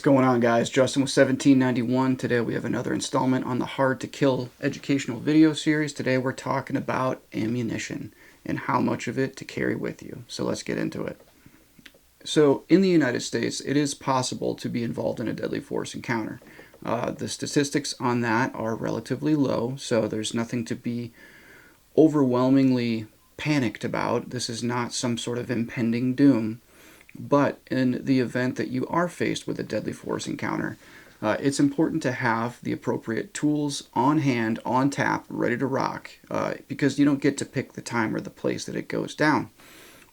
going on, guys? Justin with 1791. Today we have another installment on the Hard to Kill educational video series. Today we're talking about ammunition and how much of it to carry with you. So let's get into it. So in the United States, it is possible to be involved in a deadly force encounter. The statistics on that are relatively low, so there's nothing to be overwhelmingly panicked about. This is not some sort of impending doom. But in the event that you are faced with a deadly force encounter, it's important to have the appropriate tools on hand, on tap, ready to rock, because you don't get to pick the time or the place that it goes down.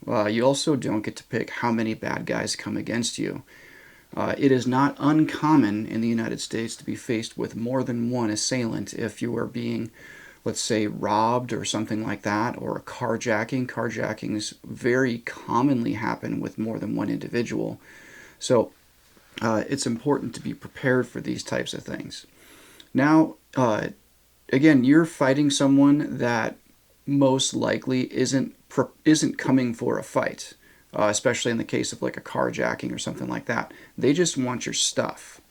You also don't get to pick how many bad guys come against you. It is not uncommon in the United States to be faced with more than one assailant if you are being, let's say, robbed or something like that, or a carjacking. Carjackings very commonly happen with more than one individual. So it's important to be prepared for these types of things. Now, again, you're fighting someone that most likely isn't coming for a fight, especially in the case of like a carjacking or something like that. They just want your stuff.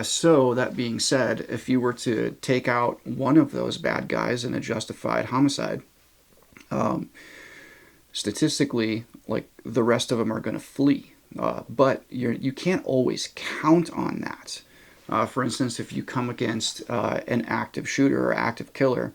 So that being said, if you were to take out one of those bad guys in a justified homicide, statistically, like, the rest of them are going to flee. But you can't always count on that. For instance, if you come against an active shooter or active killer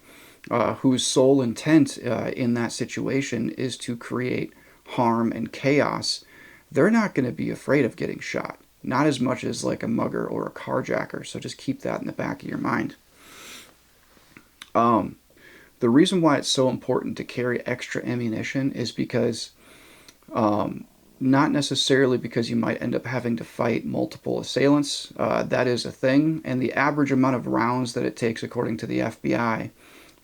whose sole intent in that situation is to create harm and chaos, they're not going to be afraid of getting shot. Not as much as like a mugger or a carjacker, so just keep that in the back of your mind. The reason why it's so important to carry extra ammunition is because, not necessarily because you might end up having to fight multiple assailants. That is a thing, and the average amount of rounds that it takes, according to the FBI,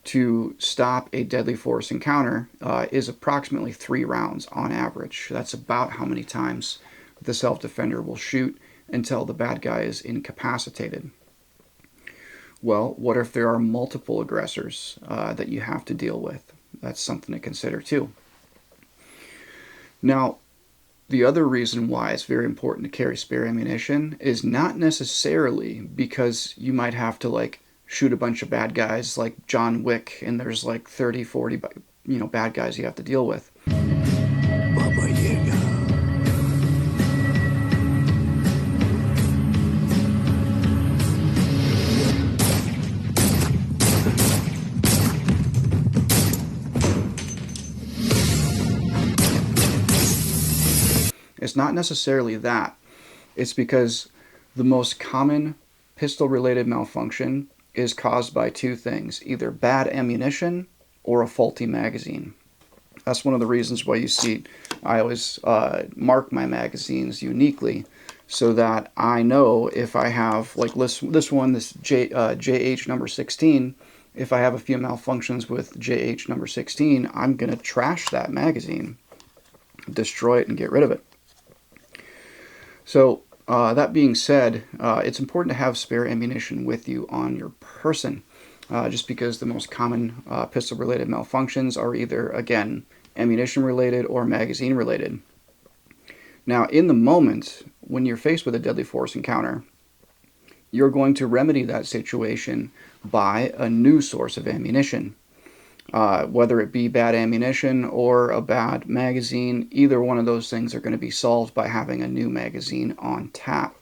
to stop a deadly force encounter is approximately 3 rounds on average. That's about how many times the self-defender will shoot until the bad guy is incapacitated. Well, what if there are multiple aggressors that you have to deal with? That's something to consider too. Now, the other reason why it's very important to carry spare ammunition is not necessarily because you might have to like shoot a bunch of bad guys like John Wick and there's like 30, 40 bad guys you have to deal with. It's not necessarily that. It's because the most common pistol-related malfunction is caused by 2 things, either bad ammunition or a faulty magazine. That's one of the reasons why you see I always mark my magazines uniquely, so that I know if I have, like this JH number 16, if I have a few malfunctions with JH number 16, I'm going to trash that magazine, destroy it, and get rid of it. So that being said, it's important to have spare ammunition with you on your person, just because the most common pistol-related malfunctions are either, again, ammunition-related or magazine-related. Now, in the moment, when you're faced with a deadly force encounter, you're going to remedy that situation by a new source of ammunition. Whether it be bad ammunition or a bad magazine, either one of those things are going to be solved by having a new magazine on tap.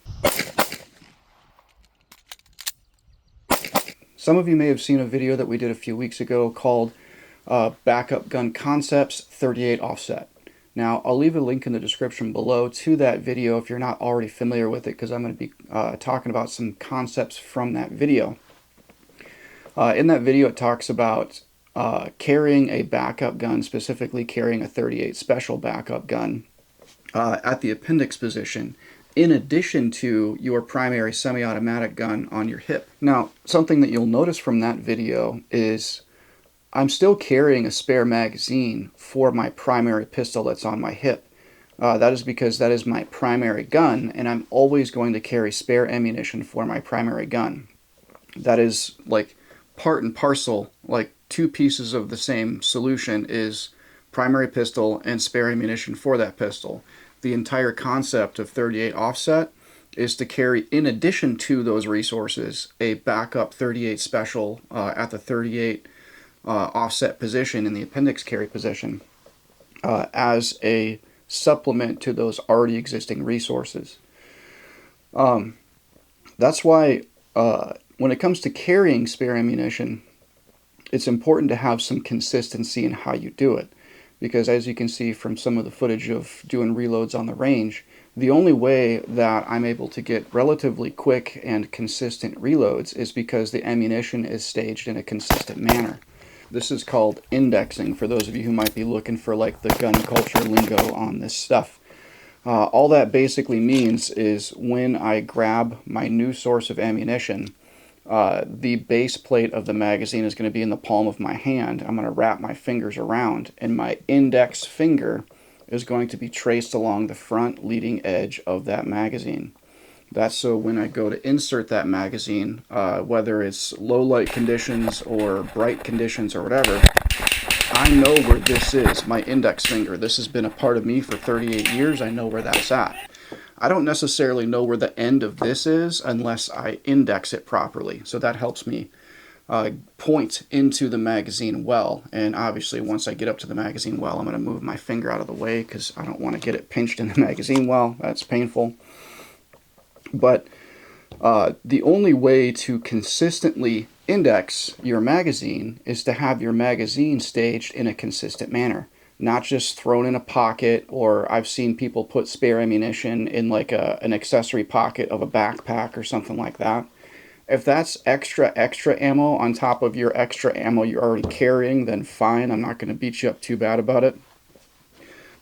Some of you may have seen a video that we did a few weeks ago called Backup Gun Concepts 38 Offset. Now, I'll leave a link in the description below to that video if you're not already familiar with it, because I'm going to be talking about some concepts from that video. In that video, it talks about carrying a backup gun, specifically carrying a 38 special backup gun at the appendix position, in addition to your primary semi-automatic gun on your hip. Now, something that you'll notice from that video is I'm still carrying a spare magazine for my primary pistol that's on my hip. That is because that is my primary gun, and I'm always going to carry spare ammunition for my primary gun. That is like part and parcel, like 2 pieces of the same solution is primary pistol and spare ammunition for that pistol. The entire concept of 38 offset is to carry, in addition to those resources, a backup 38 special at the 38 offset position in the appendix carry position as a supplement to those already existing resources. That's why when it comes to carrying spare ammunition, it's important to have some consistency in how you do it. Because as you can see from some of the footage of doing reloads on the range, the only way that I'm able to get relatively quick and consistent reloads is because the ammunition is staged in a consistent manner. This is called indexing, for those of you who might be looking for like the gun culture lingo on this stuff. All that basically means is when I grab my new source of ammunition, the base plate of the magazine is going to be in the palm of my hand. I'm going to wrap my fingers around, and my index finger is going to be traced along the front leading edge of that magazine. That's so when I go to insert that magazine, whether it's low light conditions or bright conditions or whatever, I know where this is, my index finger. This has been a part of me for 38 years. I know where that's at. I don't necessarily know where the end of this is unless I index it properly. So that helps me point into the magazine well. And obviously once I get up to the magazine well, I'm going to move my finger out of the way because I don't want to get it pinched in the magazine well. That's painful. But the only way to consistently index your magazine is to have your magazine staged in a consistent manner. Not just thrown in a pocket, or I've seen people put spare ammunition in like an accessory pocket of a backpack or something like that. If that's extra ammo on top of your extra ammo you're already carrying, then fine, I'm not going to beat you up too bad about it.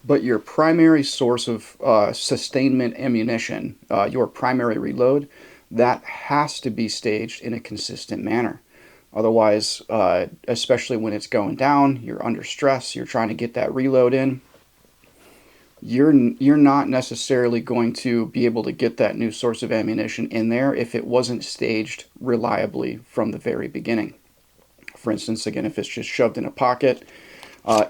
But your primary source of sustainment ammunition, your primary reload, that has to be staged in a consistent manner. Otherwise, especially when it's going down, you're under stress, you're trying to get that reload in, you're not necessarily going to be able to get that new source of ammunition in there if it wasn't staged reliably from the very beginning. For instance, again, if it's just shoved in a pocket,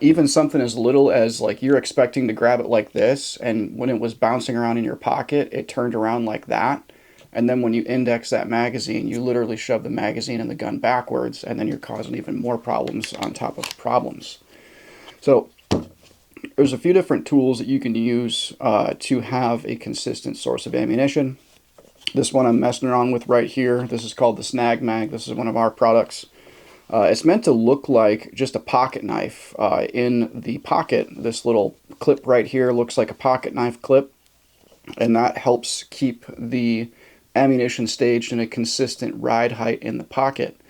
even something as little as like you're expecting to grab it like this, and when it was bouncing around in your pocket, it turned around like that. And then when you index that magazine, you literally shove the magazine and the gun backwards, and then you're causing even more problems on top of problems. So there's a few different tools that you can use to have a consistent source of ammunition. This one I'm messing around with right here, this is called the SnagMag. This is one of our products. It's meant to look like just a pocket knife. In the pocket, this little clip right here looks like a pocket knife clip, and that helps keep the ammunition staged in a consistent ride height in the pocket.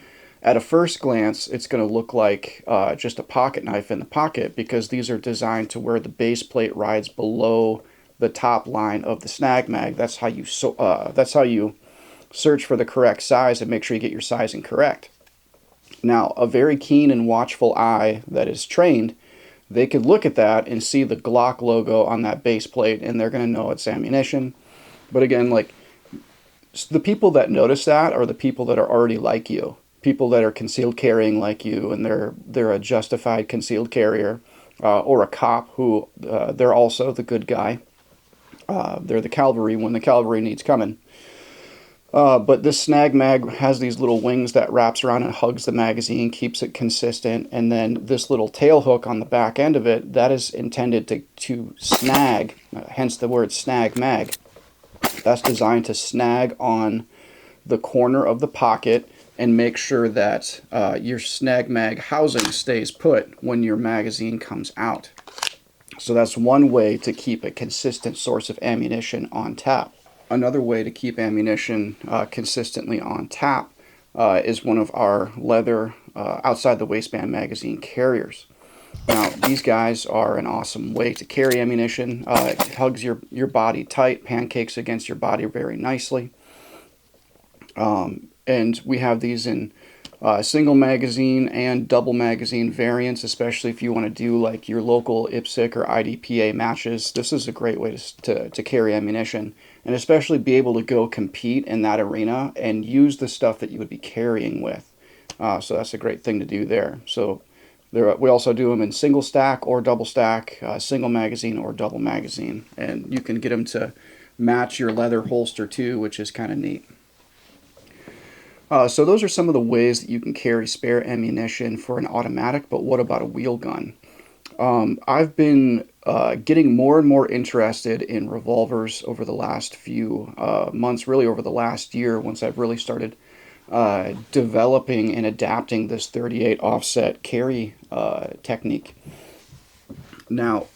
At a first glance, it's going to look like just a pocket knife in the pocket because these are designed to where the base plate rides below the top line of the SnagMag. That's how you search for the correct size and make sure you get your sizing correct. Now, a very keen and watchful eye that is trained, they could look at that and see the Glock logo on that base plate, and they're going to know it's ammunition. But again, like, the people that notice that are the people that are already like you. People that are concealed carrying like you, and they're a justified concealed carrier, or a cop who they're also the good guy. They're the cavalry when the cavalry needs coming. But this SnagMag has these little wings that wraps around and hugs the magazine, keeps it consistent, and then this little tail hook on the back end of it, that is intended to snag, hence the word SnagMag. That's designed to snag on the corner of the pocket and make sure that your SnagMag housing stays put when your magazine comes out. So that's one way to keep a consistent source of ammunition on tap. Another way to keep ammunition consistently on tap is one of our leather outside the waistband magazine carriers. Now, these guys are an awesome way to carry ammunition. It hugs your body tight, pancakes against your body very nicely. And we have these in single magazine and double magazine variants, especially if you want to do like your local IPSC or IDPA matches. This is a great way to carry ammunition, and especially be able to go compete in that arena and use the stuff that you would be carrying with. So that's a great thing to do there. So we also do them in single stack or double stack, single magazine or double magazine, and you can get them to match your leather holster too, which is kind of neat. So those are some of the ways that you can carry spare ammunition for an automatic, but what about a wheel gun? I've been getting more and more interested in revolvers over the last few months, really over the last year, once I've really started developing and adapting this 38 offset carry technique. Now,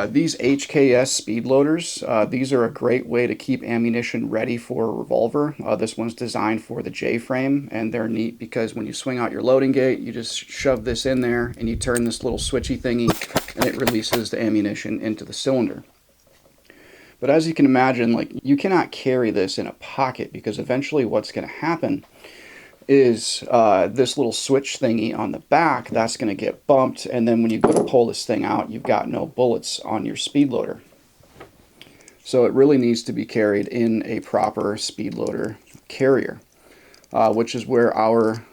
these HKS speed loaders, these are a great way to keep ammunition ready for a revolver. This one's designed for the J-frame, and they're neat because when you swing out your loading gate, you just shove this in there and you turn this little switchy thingy and it releases the ammunition into the cylinder. But as you can imagine, like, you cannot carry this in a pocket because eventually what's going to happen is this little switch thingy on the back, that's going to get bumped, and then when you go to pull this thing out, you've got no bullets on your speed loader. So it really needs to be carried in a proper speed loader carrier, which is where our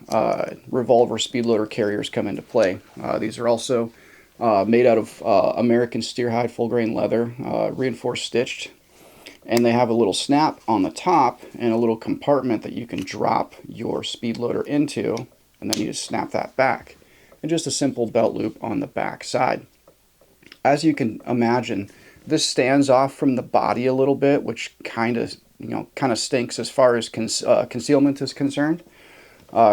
revolver speed loader carriers come into play. These are also made out of American Deerhide full grain leather, reinforced stitched. And they have a little snap on the top and a little compartment that you can drop your speed loader into, and then you just snap that back. And just a simple belt loop on the back side. As you can imagine, this stands off from the body a little bit, which kind of stinks as far as concealment is concerned.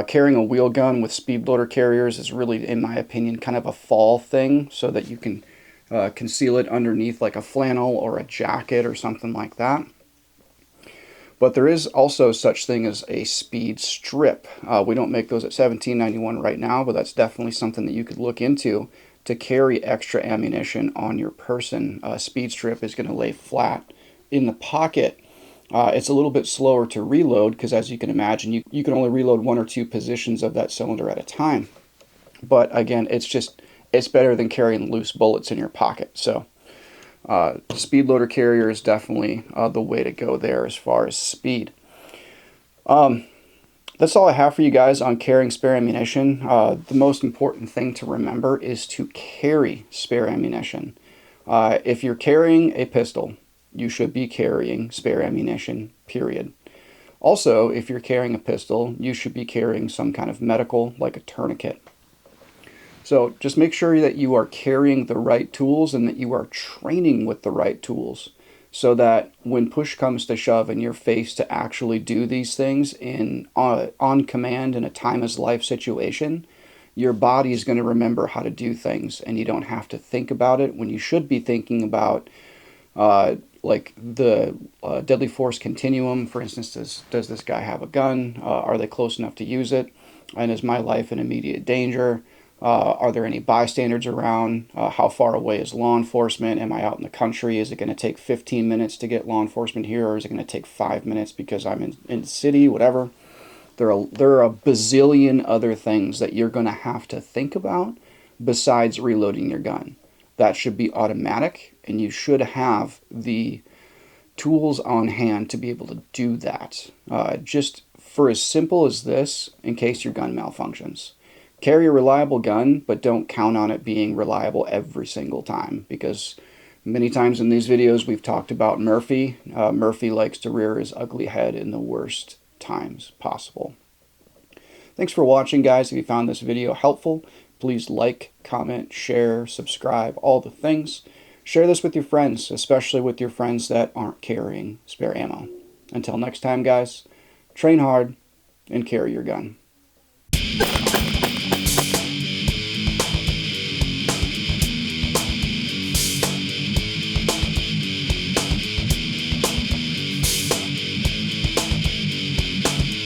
Carrying a wheel gun with speed loader carriers is really, in my opinion, kind of a fall thing, so that you can conceal it underneath like a flannel or a jacket or something like that. But there is also such thing as a speed strip. We don't make those at $17.91 right now, but that's definitely something that you could look into to carry extra ammunition on your person. A speed strip is going to lay flat in the pocket. It's a little bit slower to reload because, as you can imagine, you can only reload 1 or 2 positions of that cylinder at a time. But again, it's better than carrying loose bullets in your pocket. So speed loader carrier is definitely the way to go there as far as speed. That's all I have for you guys on carrying spare ammunition. The most important thing to remember is to carry spare ammunition. If you're carrying a pistol, you should be carrying spare ammunition, period. Also, if you're carrying a pistol, you should be carrying some kind of medical, like a tourniquet. So just make sure that you are carrying the right tools and that you are training with the right tools, so that when push comes to shove and you're faced to actually do these things on command in a time-is-life situation, your body is going to remember how to do things, and you don't have to think about it when you should be thinking about like the deadly force continuum. For instance, does this guy have a gun? Are they close enough to use it? And is my life in immediate danger? Are there any bystanders around? How far away is law enforcement? Am I out in the country? Is it going to take 15 minutes to get law enforcement here, or is it going to take 5 minutes because I'm in the city, whatever? There are a bazillion other things that you're going to have to think about besides reloading your gun. That should be automatic, and you should have the tools on hand to be able to do that. Just for as simple as this, in case your gun malfunctions. Carry a reliable gun, but don't count on it being reliable every single time, because many times in these videos we've talked about Murphy. Murphy likes to rear his ugly head in the worst times possible. Thanks for watching, guys. If you found this video helpful, please like, comment, share, subscribe, all the things. Share this with your friends, especially with your friends that aren't carrying spare ammo. Until next time, guys, train hard and carry your gun.